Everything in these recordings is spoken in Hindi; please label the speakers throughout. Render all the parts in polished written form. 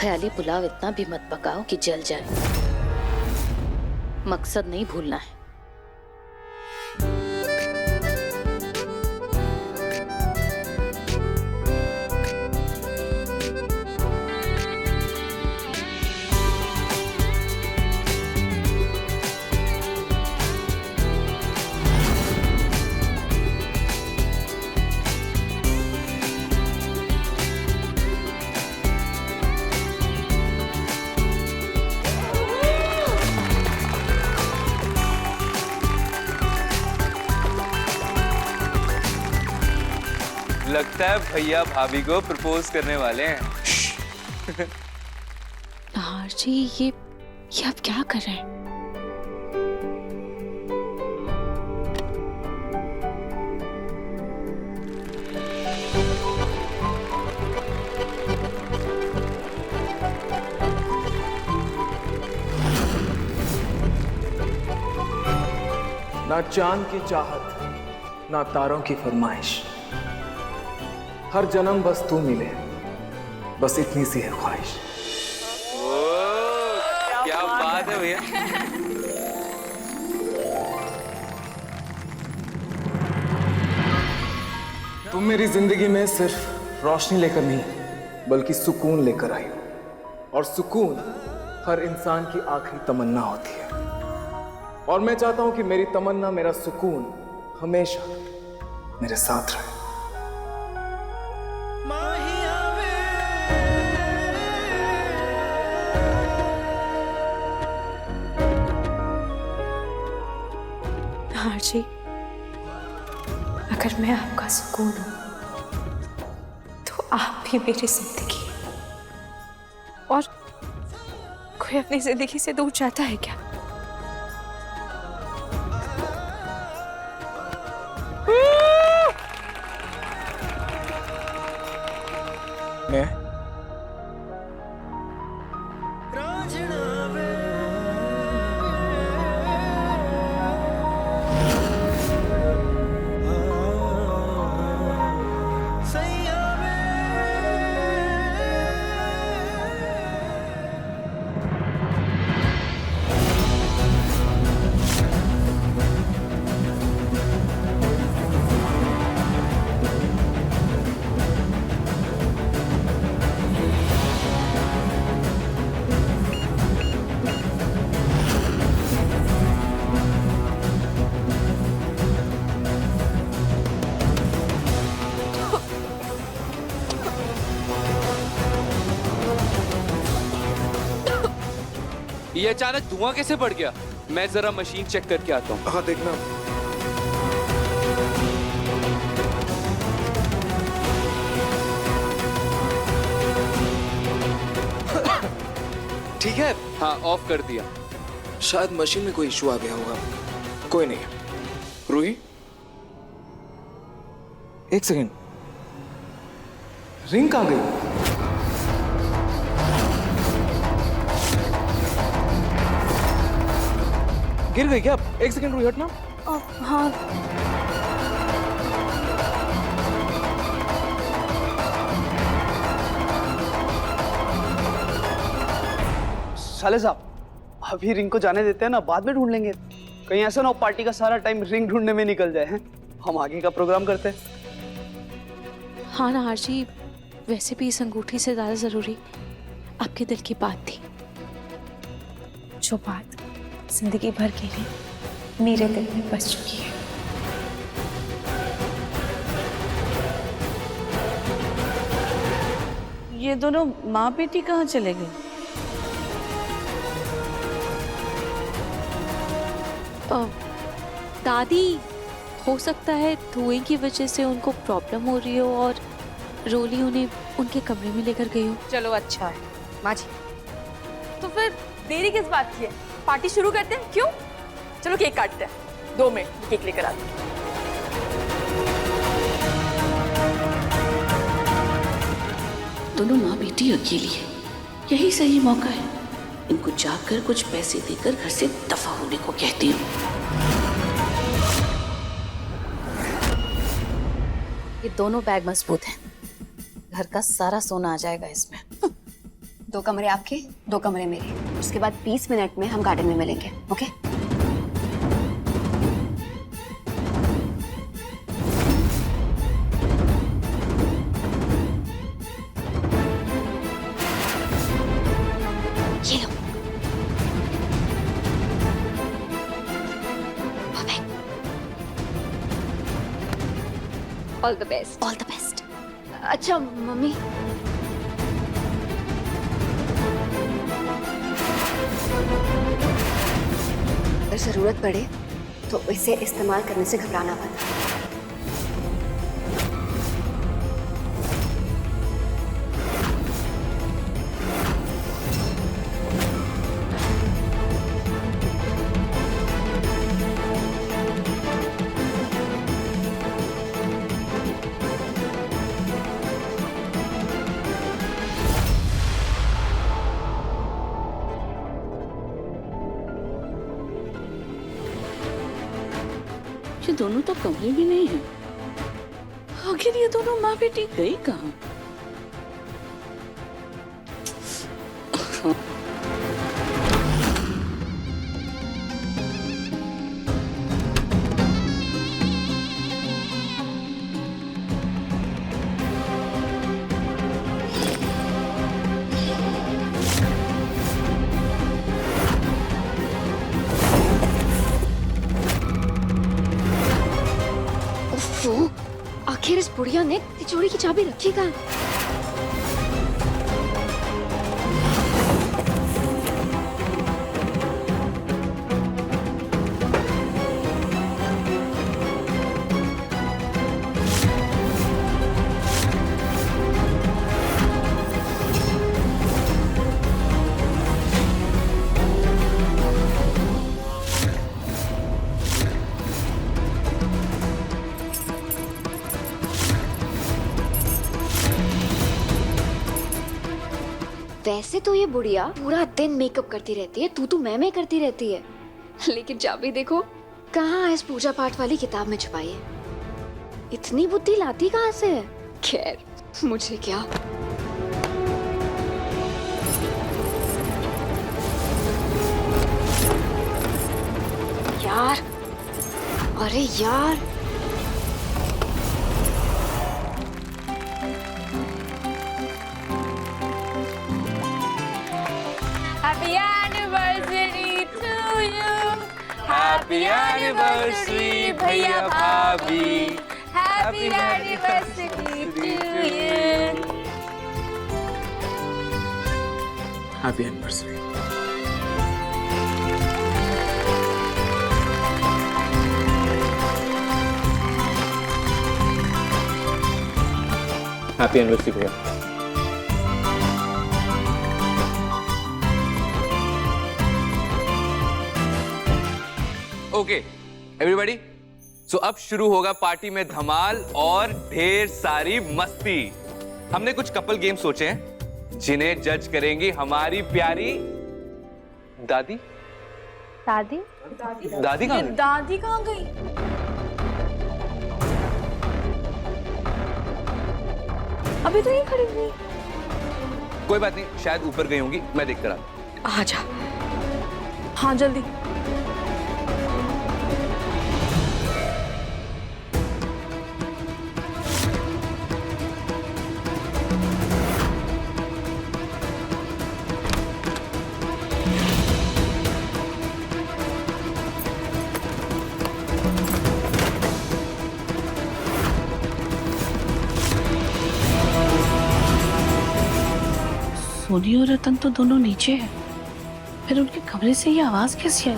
Speaker 1: ख्याली पुलाव इतना भी मत पकाओ कि जल जाए। मकसद नहीं भूलना है।
Speaker 2: लगता है भैया भाभी को प्रपोज करने वाले हैं।
Speaker 3: नाहर जी, ये आप क्या कर रहे हैं?
Speaker 4: ना चांद की चाहत, ना तारों की फरमाइश, हर जन्म बस तू मिले, बस इतनी सी है ख्वाहिश।
Speaker 2: क्या बात है भैया।
Speaker 4: तुम मेरी जिंदगी में सिर्फ रोशनी लेकर नहीं बल्कि सुकून लेकर आई हो, और सुकून हर इंसान की आखिरी तमन्ना होती है। और मैं चाहता हूं कि मेरी तमन्ना, मेरा सुकून हमेशा मेरे साथ रहे।
Speaker 3: नाहर जी, अगर मैं आपका सुकून हूं तो आप भी मेरी जिंदगी हैं। और कोई अपनी जिंदगी से दूर जाता है क्या?
Speaker 4: मैं
Speaker 2: ये अचानक धुआं कैसे बढ़ गया? मैं जरा मशीन चेक करके आता हूँ।
Speaker 4: हाँ, देखना। ठीक है।
Speaker 2: हाँ, ऑफ कर दिया।
Speaker 4: शायद मशीन में कोई इशू आ गया होगा। कोई नहीं। रूही, एक सेकेंड, रिंग कहाँ गई? गिर गई क्या? एक सेकेंड रूही, हटना।
Speaker 3: हाँ,
Speaker 5: साले साहब, अभी रिंग को जाने देते हैं ना, बाद में ढूंढ लेंगे। कहीं ऐसा ना हो पार्टी का सारा टाइम रिंग ढूंढने में निकल जाए। हैं, हम आगे का प्रोग्राम करते हैं।
Speaker 3: हाँ नाहर जी, वैसे भी इस अंगूठी से ज्यादा जरूरी आपके दिल की बात थी, जो बात जिंदगी भर के लिए मेरे दिल में बस चुकी है।
Speaker 6: ये दोनों माँ बेटी कहाँ चले गए?
Speaker 3: दादी, हो सकता है धुएं की वजह से उनको प्रॉब्लम हो रही हो और रोली उन्हें उनके कमरे में लेकर गई हो।
Speaker 7: चलो अच्छा है माँ जी, तो फिर देरी किस बात की है? पार्टी शुरू करते हैं। क्यों? चलो केक काटते हैं। 2 मिनट केक लेकर आते हैं।
Speaker 1: दोनों माँ बेटी अकेली है, यही सही मौका है। इनको जाकर कुछ पैसे देकर घर से दफा होने को कहती हूँ। ये दोनों बैग मजबूत हैं, घर का सारा सोना आ जाएगा इसमें।
Speaker 8: 2 कमरे आपके, 2 कमरे मेरे। उसके बाद 20 मिनट में हम गार्डन में मिलेंगे, ओके? ये लो। All the best. All the best. अच्छा मम्मी, अगर जरूरत पड़े तो इसे इस्तेमाल करने से घबराना मत।
Speaker 1: ये दोनों तो कमरे भी नहीं है। आखिर ये दोनों माँ बेटी गई कहाँ?
Speaker 8: वो आखिर इस बुढ़िया ने तिजोरी की चाबी रखी कहाँ? वैसे तो ये बुढ़िया पूरा दिन मेकअप करती रहती है, तू मैं करती रहती है, लेकिन चाबी देखो कहाँ इस पूजा पाठ वाली किताब में छुपाई है। इतनी बुद्धि लाती कहाँ से है? खैर मुझे क्या। यार, अरे यार,
Speaker 7: Happy anniversary to you.
Speaker 2: Happy anniversary भैया भाभी।
Speaker 7: Happy anniversary to you.
Speaker 4: Happy anniversary. Happy anniversary भैया।
Speaker 2: ओके एवरीबॉडी, सो अब शुरू होगा पार्टी में धमाल और ढेर सारी मस्ती। हमने कुछ कपल गेम सोचे हैं जिन्हें जज करेंगी हमारी प्यारी दादी।
Speaker 3: दादी?
Speaker 2: दादी कहाँ गई?
Speaker 7: दादी कहाँ गई? अभी तो ये खड़ी हुई।
Speaker 2: कोई बात नहीं, शायद ऊपर गई होंगी, मैं देख कर आता।
Speaker 7: आ जा। हाँ जल्दी।
Speaker 1: सोनी और रतन तो दोनों नीचे हैं, फिर उनके कमरे से ये आवाज कैसी आई?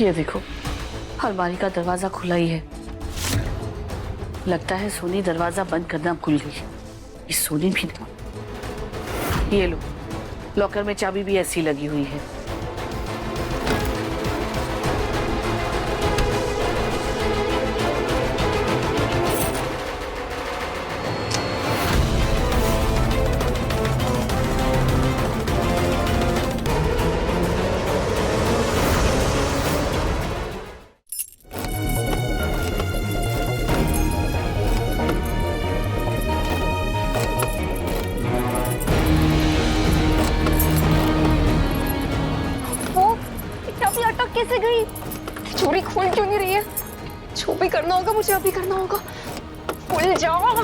Speaker 1: ये देखो, अलमारी का दरवाजा खुला ही है। लगता है सोनी दरवाजा बंद करना भूल गई। ये सोनी भी नहीं। ये लो, लॉकर में चाबी भी ऐसी लगी हुई है।
Speaker 8: कैसे गई? चोरी खुल क्यों नहीं रही है? जो भी करना होगा मुझे अभी करना होगा। खुल जाओ।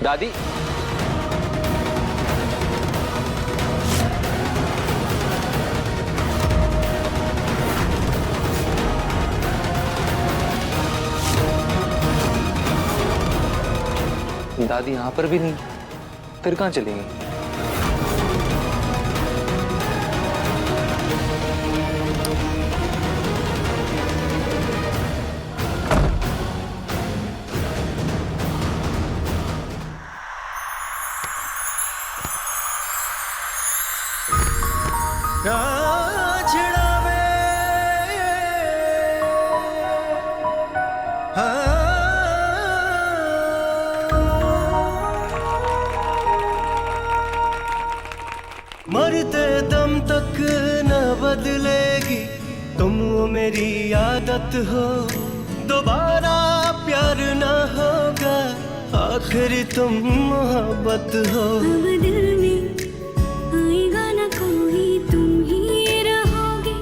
Speaker 2: दादी, दादी यहाँ पर भी नहीं, फिर कहाँ चलेंगी?
Speaker 9: मरते दम तक न बदलेगी तुम, वो मेरी आदत हो। दोबारा प्यार न होगा, आखिर तुम मोहब्बत हो।
Speaker 10: अब दिल में आएगा न कोई, तुम ही रहोगे।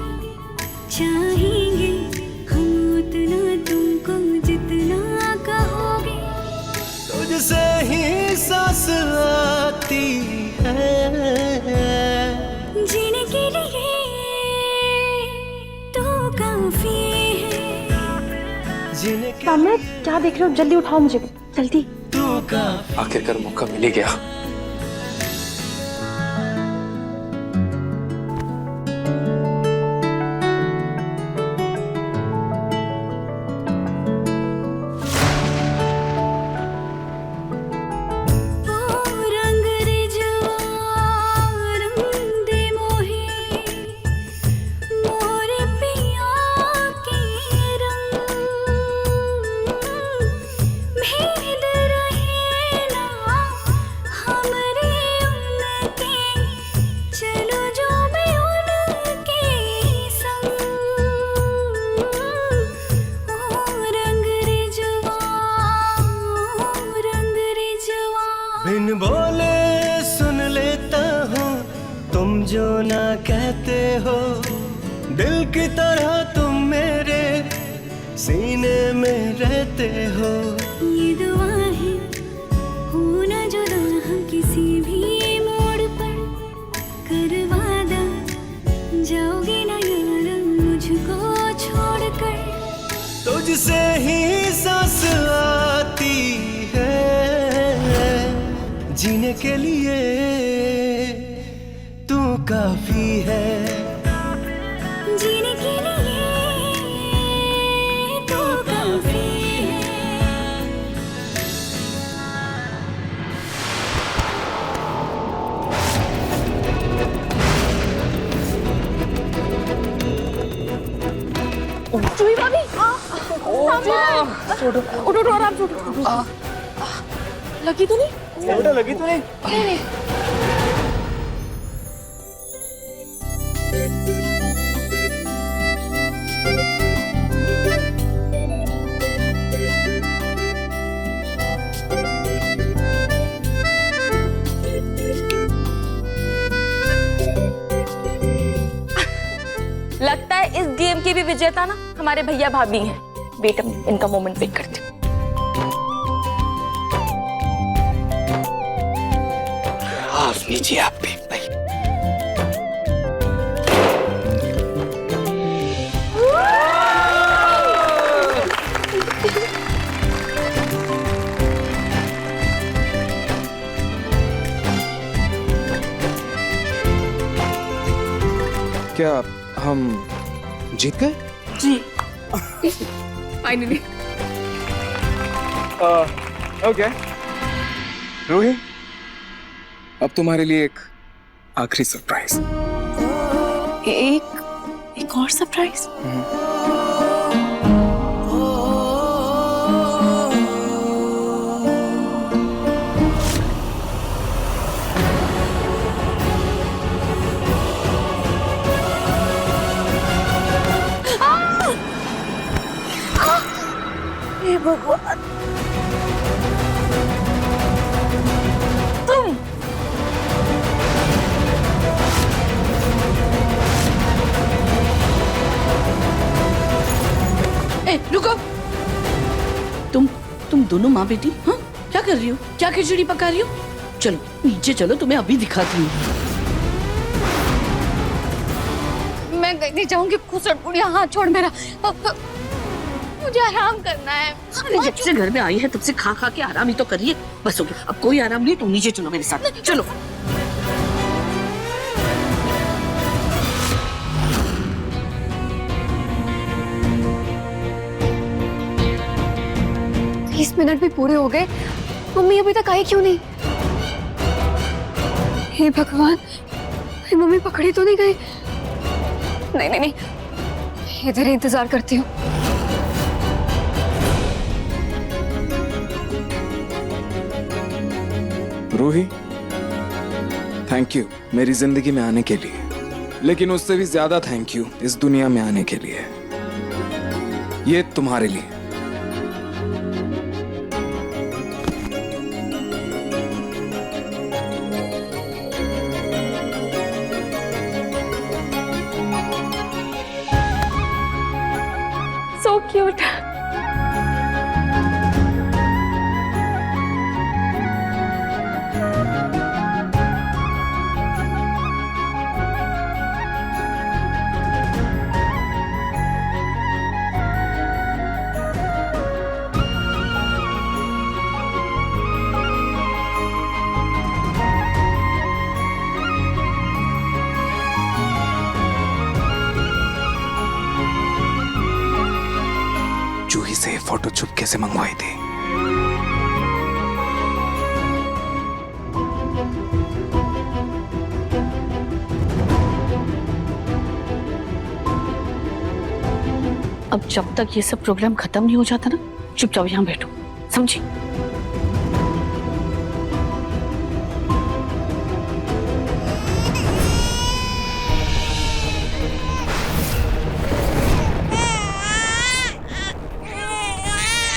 Speaker 10: चाहेंगे हम उतना तुमको जितना कहोगे।
Speaker 9: तुझसे ही सांस आती है,
Speaker 10: जीने के लिए तो काफी है।
Speaker 9: जीने के
Speaker 3: सामने क्या देख रहे हो? जल्दी उठाओ मुझे, जल्दी।
Speaker 9: तू काफी।
Speaker 4: आखिरकार मौका मिल ही गया।
Speaker 9: बिन बोले सुन लेता हूँ तुम जो ना कहते हो। दिल की तरह तुम मेरे सीने में रहते हो।
Speaker 10: ये दुआ है हो न जुदा हम किसी भी मोड़ पर। कर वादा जाओगे ना यार मुझको छोड़कर।
Speaker 9: तुझसे ही सांस आती है, जीने के लिए तू काफी है।
Speaker 10: जीने के लिए तो काफी है।
Speaker 7: चूही भाभी, उठो उठो आराम से उठो। लगी तो नहीं?
Speaker 5: लगी तो नहीं?
Speaker 7: लगता है इस गेम के भी विजेता ना हमारे भैया भाभी हैं। बेटा इनका मोमेंट पिक करते हैं।
Speaker 4: हाफ लीजिए आप भी भाई। क्या हम जीत गए?
Speaker 7: जी फाइनली।
Speaker 4: ओके रूही, अब तुम्हारे लिए एक आखिरी सरप्राइज।
Speaker 3: एक और सरप्राइज?
Speaker 7: हे भगवान, तुम
Speaker 6: दोनों माँ बेटी? हाँ, क्या कर रही हो? क्या खिचड़ी पका रही हो? चलो नीचे चलो, तुम्हें अभी दिखाती हूँ।
Speaker 3: मैं नहीं चाहूंगी, खुसट बुढ़िया हाथ छोड़ मेरा, मुझे आराम करना है।
Speaker 6: अरे जब से घर में आई है तब से खा खा के आराम ही तो कर रही है। बस हो गया, अब कोई आराम नहीं, तुम नीचे चलो मेरे साथ, चलो।
Speaker 8: तीस मिनट भी पूरे हो गए, मम्मी अभी तक आई क्यों नहीं? हे भगवान, मम्मी पकड़ी तो नहीं गई? नहीं नहीं नहीं, इधर ही इंतजार करती हूँ।
Speaker 4: रूही, थैंक यू मेरी जिंदगी में आने के लिए, लेकिन उससे भी ज्यादा थैंक यू इस दुनिया में आने के लिए। ये तुम्हारे लिए।
Speaker 3: So cute.
Speaker 4: जूही से फोटो चुपके से मंगवाई थी।
Speaker 6: अब जब तक ये सब प्रोग्राम खत्म नहीं हो जाता ना, चुपचाप यहाँ बैठो, समझी?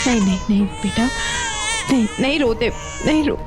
Speaker 3: नहीं नहीं नहीं बेटा, नहीं नहीं रोते, नहीं रो।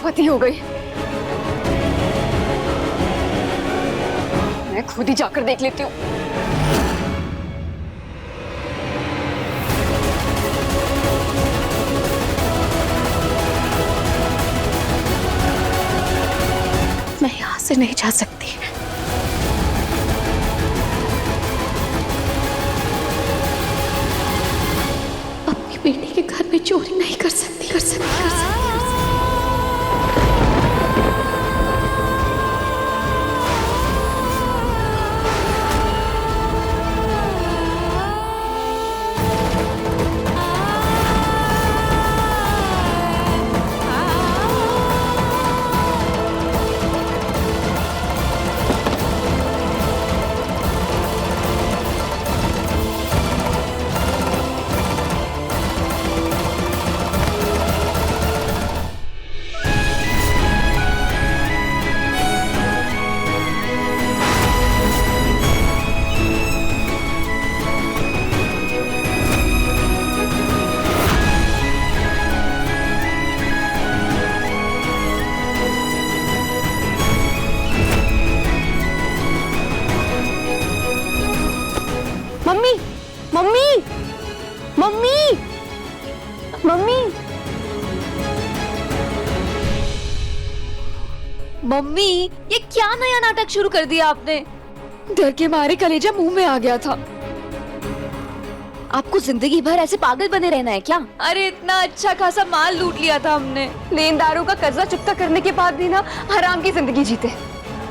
Speaker 8: फती हो गई, मैं खुद ही जाकर देख लेती हूँ।
Speaker 3: मैं यहाँ से नहीं जा सकती। अपनी बेटी के घर में चोरी नहीं कर सकती, कर सकती, कर सकती।
Speaker 8: Mummy mummy mummy mummy mummy, ये क्या नया नाटक शुरू कर दिया आपने? डर के मारे कलेजा मुंह में आ गया था। आपको जिंदगी भर ऐसे पागल बने रहना है क्या? अरे इतना अच्छा खासा माल लूट लिया था हमने, लेनदारों का कर्जा चुकता करने के बाद भी ना हराम की जिंदगी जीते।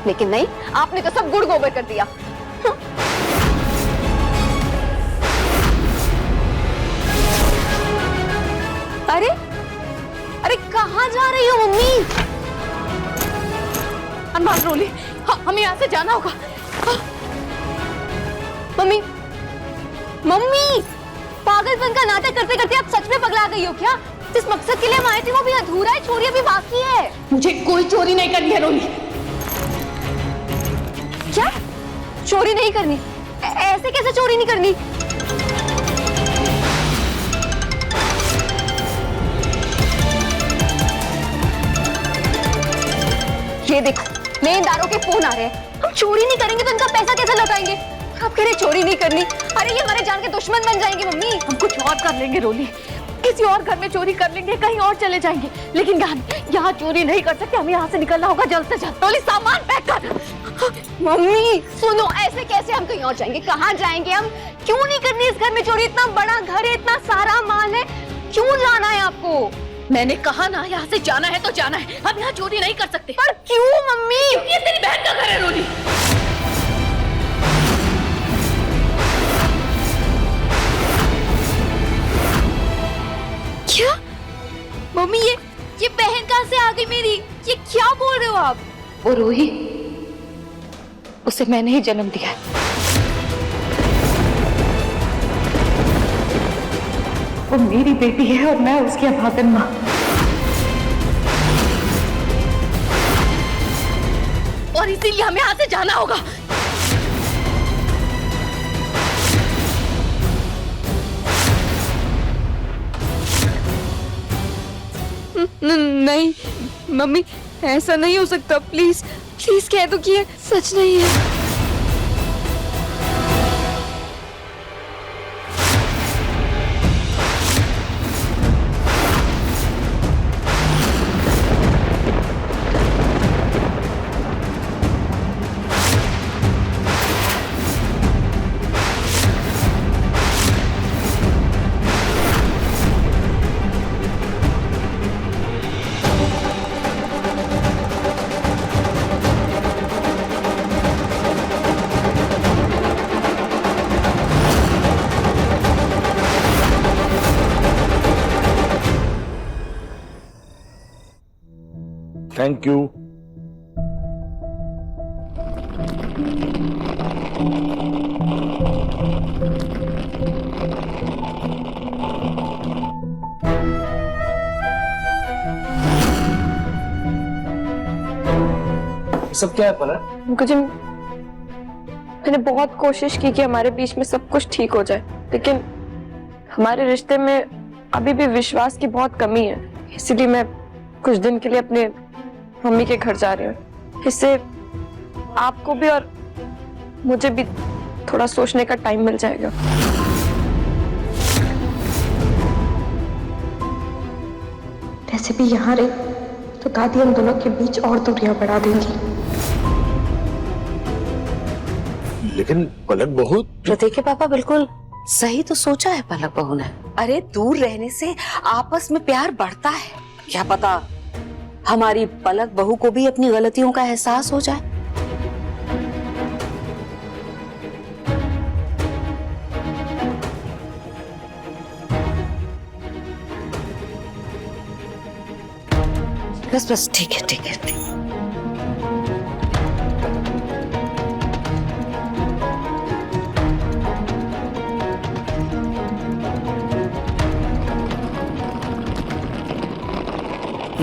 Speaker 8: लेकिन नहीं, आपने तो सब गुड़ गोबर कर दिया।
Speaker 7: अरे अरे कहाँ जा रही हो मम्मी? अनबाज रोली, हमें यहाँ से जाना होगा। मम्मी मम्मी, पागलपन का नाटक करते करते आप सच में पगला गई हो क्या? जिस मकसद के लिए हम आए थे वो भी अधूरा है, चोरी अभी बाकी है।
Speaker 1: मुझे कोई चोरी नहीं करनी है रोली।
Speaker 7: क्या चोरी नहीं करनी? ऐसे कैसे चोरी नहीं करनी? ये देखो लेनदारों के फोन आ रहे हैं। हम चोरी नहीं करेंगे तो इनका पैसा कैसे लौटाएंगे? आप कह रहे चोरी नहीं करनी? अरे ये हमारे जान के दुश्मन बन जाएंगे मम्मी।
Speaker 1: हम कुछ और कर लेंगे रोली, किसी और घर में चोरी कर लेंगे, कहीं और चले जाएंगे, लेकिन यहाँ चोरी नहीं कर सकते। हमें यहाँ से निकलना होगा जल्द से जल्द। रोली सामान पैक कर।
Speaker 7: मम्मी सुनो, ऐसे कैसे हम कहीं और जाएंगे? कहाँ जाएंगे हम? क्यों नहीं करनी इस घर में चोरी? इतना बड़ा घर है, इतना सारा माल है, क्यों जाना है आपको?
Speaker 1: मैंने कहा ना यहाँ से जाना है तो जाना है। हम यहाँ चोरी नहीं कर सकते।
Speaker 7: पर क्यों मम्मी?
Speaker 1: ये तेरी बहन का घर है रोली।
Speaker 7: क्या मम्मी, ये बहन कहाँ से आ गई मेरी? ये क्या बोल रहे हो आप?
Speaker 1: वो रूही, उसे मैंने ही जन्म दिया है। वो मेरी बेटी है और मैं उसकी अभागन माँ। और इसीलिए हमें यहाँ से जाना होगा।
Speaker 7: नहीं मम्मी, ऐसा नहीं हो सकता। प्लीज प्लीज कह दो कि ये सच नहीं है।
Speaker 11: Thank you.
Speaker 5: सब क्या है पलक?
Speaker 3: मुझे, मैंने बहुत कोशिश की कि हमारे बीच में सब कुछ ठीक हो जाए, लेकिन हमारे रिश्ते में अभी भी विश्वास की बहुत कमी है। इसीलिए मैं कुछ दिन के लिए अपने मम्मी के घर जा रही हूँ। इससे आपको भी और मुझे भी थोड़ा सोचने का टाइम मिल जाएगा। वैसे भी यहाँ रहे तो दादी हम दोनों के बीच और दूरियां बढ़ा देंगी।
Speaker 11: लेकिन पलक बहू,
Speaker 1: देखिए पापा, बिल्कुल सही तो सोचा है पलक बहू ने। अरे दूर रहने से आपस में प्यार बढ़ता है। क्या पता हमारी पलक बहू को भी अपनी गलतियों का एहसास हो जाए। बस बस ठीक है ठीक है।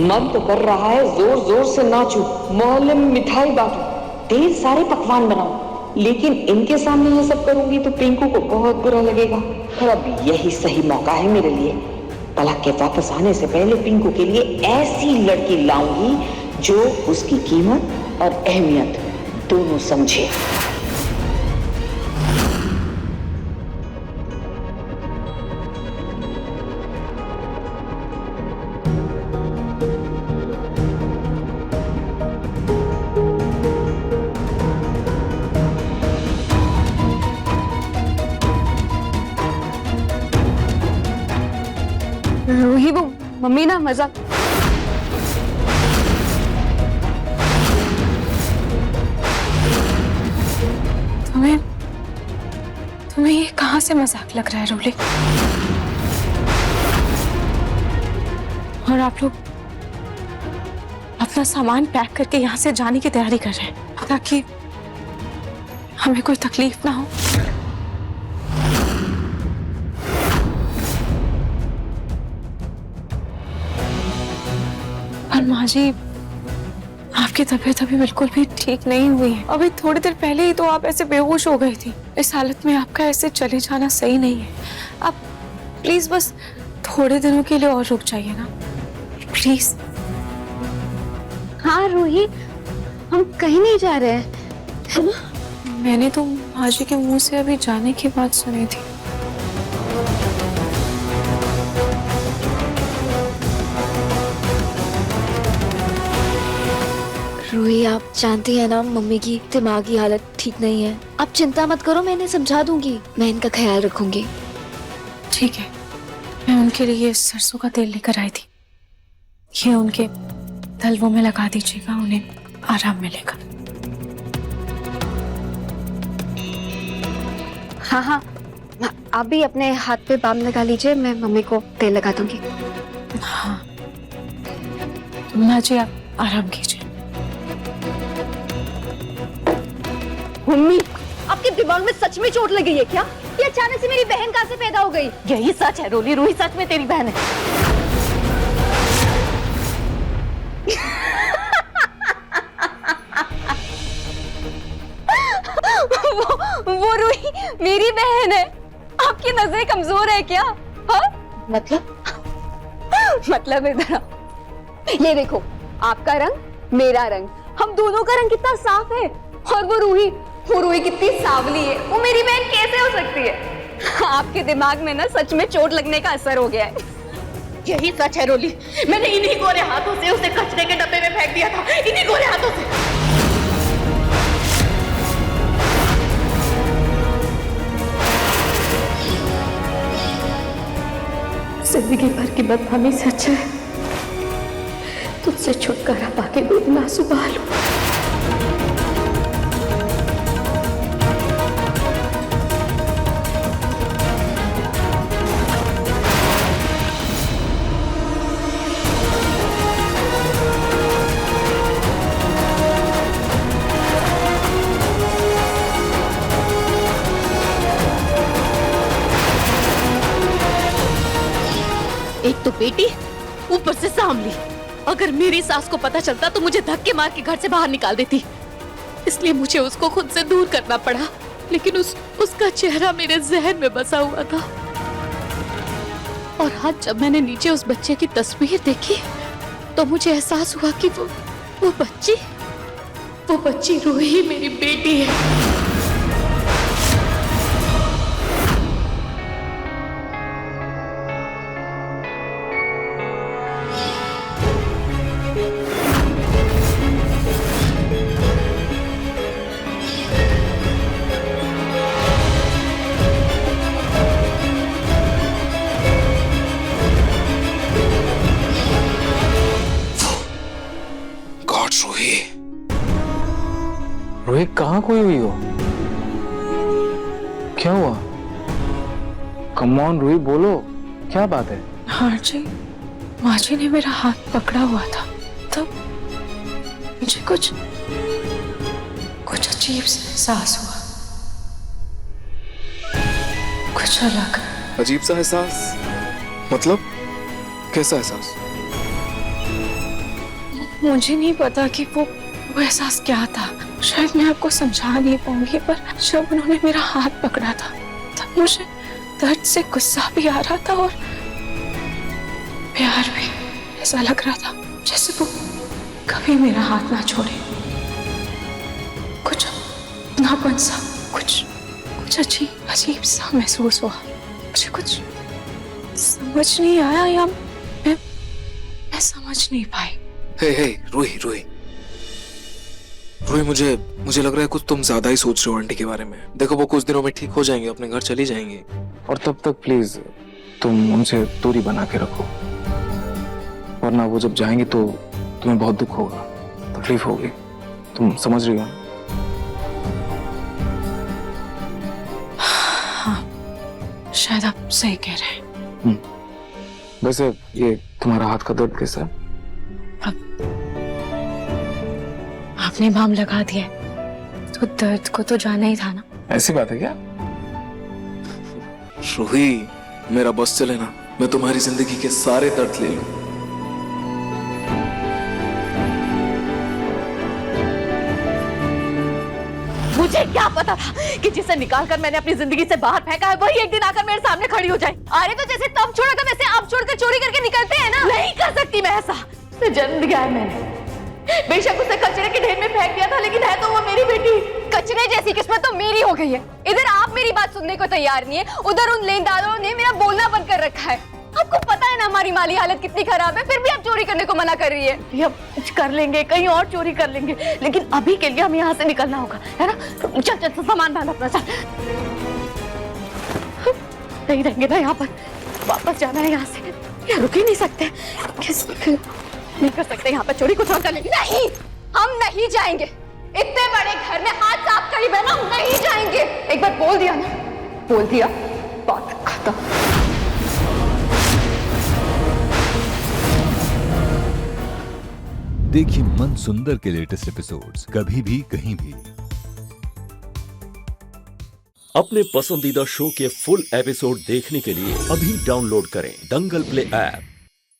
Speaker 12: मन तो कर रहा है जोर जोर से नाचूं, मोहल्ले में मिठाई बांटूं, ढेर सारे पकवान बनाऊं, लेकिन इनके सामने ये सब करूंगी तो पिंकू को बहुत बुरा लगेगा। और अब यही सही मौका है मेरे लिए। पलक के वापस आने से पहले पिंकू के लिए ऐसी लड़की लाऊंगी जो उसकी कीमत और अहमियत दोनों समझे।
Speaker 3: रूही, वो मम्मी ना मजाक। तुम्हें ये कहाँ से मजाक लग रहा है रूली? और आप लोग अपना सामान पैक करके यहाँ से जाने की तैयारी कर रहे हैं ताकि हमें कोई तकलीफ ना हो। और माँ जी, आपकी तबीयत अभी बिल्कुल भी ठीक नहीं हुई है। अभी थोड़ी देर पहले ही तो आप ऐसे बेहोश हो गई थी। इस हालत में आपका ऐसे चले जाना सही नहीं है। आप प्लीज बस थोड़े दिनों के लिए और रुक जाइए ना, प्लीज।
Speaker 8: हाँ रूही, हम कहीं नहीं जा रहे हैं, है ना?
Speaker 3: मैंने तो माँ जी के मुंह से अभी जाने की बात सुनी थी।
Speaker 8: रूही, आप जानती है ना मम्मी की दिमागी हालत ठीक नहीं है। आप चिंता मत करो, मैं इन्हें समझा दूंगी, मैं इनका ख्याल रखूंगी।
Speaker 3: ठीक है, मैं उनके लिए सरसों का तेल लेकर आई थी, ये उनके तलवों में लगा दीजिएगा, उन्हें आराम मिलेगा।
Speaker 8: हाँ हाँ, आप भी अपने हाथ पे बाम लगा लीजिए, मैं मम्मी को तेल लगा दूंगी।
Speaker 3: हाँ माँ जी, आप आराम कीजिए।
Speaker 7: मम्मी, आपके दिमाग में सच में चोट लगी है क्या? ये अचानक से मेरी बहन कहाँ से पैदा हो गई? यही सच है रोली, रूही सच में तेरी बहन है। वो रूही मेरी बहन है। आपकी नजरें कमजोर है क्या? हाँ? मतलब इधर आओ। ये देखो, आपका रंग मेरा रंग, हम दोनों का रंग कितना साफ है। और वो रूही कितनी सांवली है, वो मेरी बहन कैसे हो सकती है? आपके दिमाग में ना सच में चोट लगने का असर हो गया है। यही सच है रोली, मैंने इन्हीं गोरे हाथों से उसे कचरे के डब्बे में फेंक दिया था, इन्हीं गोरे हाथों से।
Speaker 3: जिंदगी भर की बदनामी से अच्छा है तुझसे छुटकारा पाके गोद में आंसू बहा लूं।
Speaker 6: एक तो बेटी, ऊपर से सांवली। अगर मेरी सास को पता चलता तो मुझे धक्के मार के घर से बाहर निकाल देती, इसलिए मुझे उसको खुद से दूर करना पड़ा। लेकिन उसका चेहरा मेरे जहन में बसा हुआ था, और आज जब मैंने नीचे उस बच्चे की तस्वीर देखी तो मुझे एहसास हुआ कि वो बच्ची रूही मेरी बेटी है।
Speaker 4: रोही, कहाँ खोई हुई हो? क्या हुआ? कम ऑन रूही, बोलो, क्या बात है?
Speaker 3: हाँ जी, माँ जी ने मेरा हाथ पकड़ा हुआ था, तब मुझे कुछ अजीब सा एहसास हुआ, कुछ अलग।
Speaker 4: अजीब सा एहसास? मतलब कैसा एहसास?
Speaker 3: मुझे नहीं पता कि वो एहसास क्या था। शायद मैं आपको समझा नहीं पाऊंगी, पर जब उन्होंने मेरा हाथ पकड़ा था तब मुझे दर्द से गुस्सा भी आ रहा था और प्यार भी। ऐसा लग रहा था जैसे वो कभी मेरा हाथ ना छोड़े। कुछ अपनापन सा, कुछ अजीब सा महसूस हुआ। मुझे कुछ समझ नहीं आया, या मैं समझ नहीं पाई।
Speaker 4: हे रूही, मुझे लग रहा है कुछ तुम ज्यादा ही सोच रहे हो आंटी के बारे में। देखो, वो कुछ दिनों में ठीक हो जाएंगे, अपने घर चली जाएंगी, और तब तक प्लीज तुम उनसे दूरी बना के रखो, वरना वो जब जाएंगे तो तुम्हें बहुत दुख होगा, तकलीफ होगी। तुम समझ रही हो?
Speaker 3: हाँ, शायद आप सही कह रहे हैं।
Speaker 4: वैसे ये तुम्हारा हाथ का दर्द कैसा है?
Speaker 3: आपने बाम लगा दिया है, तो दर्द को तो जाना ही था ना।
Speaker 4: ऐसी बात है क्या? रूही, मेरा बस चले ना, मैं तुम्हारी जिंदगी के सारे दर्द ले लूं।
Speaker 6: मुझे क्या पता था कि जिसे निकालकर मैंने अपनी जिंदगी से बाहर फेंका है वही एक दिन आकर मेरे सामने खड़ी हो जाए। अरे तो जैसे तब छोड़ा था वैसे अब छोड़कर चोरी करके निकलते हैं ना। नहीं कर सकती मैं ऐसा। उसे जन्म दिया है मैंने, बेशक उसे कचरे के ढेर में फेंक दिया था, लेकिन है तो वो मेरी बेटी।
Speaker 7: कचरे जैसी किस्मत तो मेरी हो गई है। इधर आप मेरी बात सुनने को तैयार नहीं है, उधर उन लेनदारों ने मेरा बोलना बंद कर रखा है। आपको पता है ना हमारी माली हालत कितनी खराब है, फिर भी आप चोरी करने को मना कर रही है।
Speaker 6: अब कुछ कर लेंगे, कहीं और चोरी कर लेंगे, लेकिन अभी के लिए हमें यहाँ से निकलना होगा, है ना? चल चल सामान बांध अपना, चल। नहीं रहेंगे ना यहाँ पर, वापस जाना है यहाँ से। यहाँ रुक ही नहीं सकते, नहीं कर सकते यहाँ पर चोरी, कुछ और कर लेंगे।
Speaker 7: नहीं, हम नहीं जाएंगे। इतने बड़े घर में हाथ साफ करीब है ना, हम नहीं जाएंगे। एक बार बोल दिया ना, बोल दिया, बात खत्म।
Speaker 13: देखिए मन सुंदर के लेटेस्ट एपिसोड्स कभी भी कहीं भी।
Speaker 14: अपने पसंदीदा शो के फुल एपिसोड देखने के लिए अभी डाउनलोड करें दंगल प्ले ऐप।